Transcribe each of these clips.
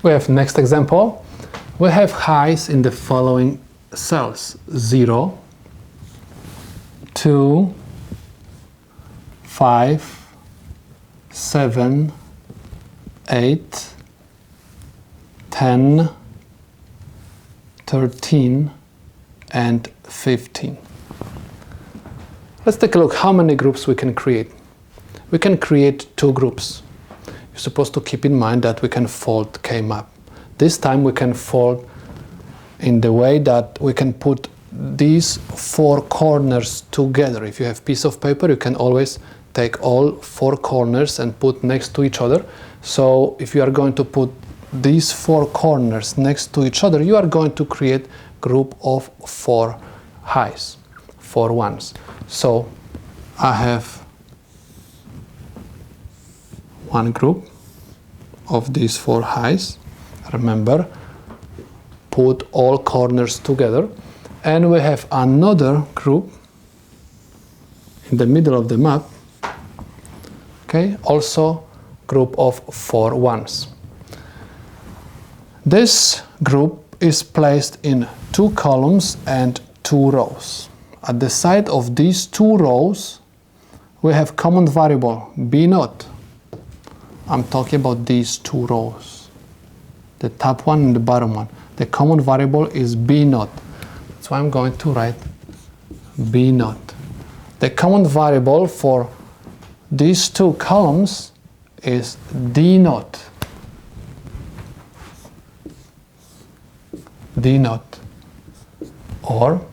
We have next example. We have highs in the following cells: 0, 2, 5, 7, 8, 10, 13, and 15. Let's take a look how many groups we can create. We can create 2 groups. You're supposed to keep in mind that we can fold K-map. This time we can fold in the way that we can put these 4 corners together. If you have a piece of paper, you can always take all 4 corners and put next to each other. So if you are going to put these 4 corners next to each other, you are going to create a group of 4 highs, 4 ones. So I have one group of these 4 highs. Remember, put all corners together. And we have another group in the middle of the map. Okay, also group of 4 ones. This group is placed in 2 columns and 2 rows. At the side of these 2 rows, we have common variable B0. I'm talking about these 2 rows, the top one and the bottom one. The common variable is B0. So I'm going to write B0. The common variable for these 2 columns is D0. D0. Or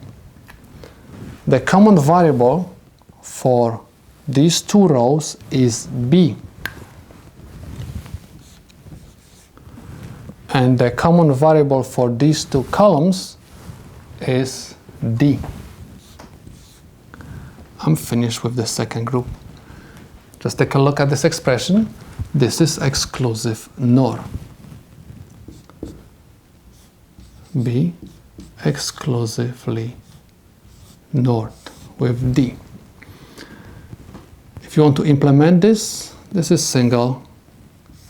the common variable for these 2 rows is B. And the common variable for these 2 columns is D. I'm finished with the second group. Just take a look at this expression. This is exclusive NOR. B exclusively NOR with D. If you want to implement this, this is single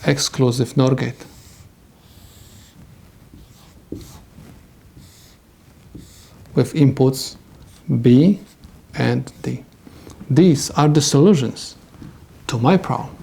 exclusive NOR gate. With inputs B and D. These are the solutions to my problem.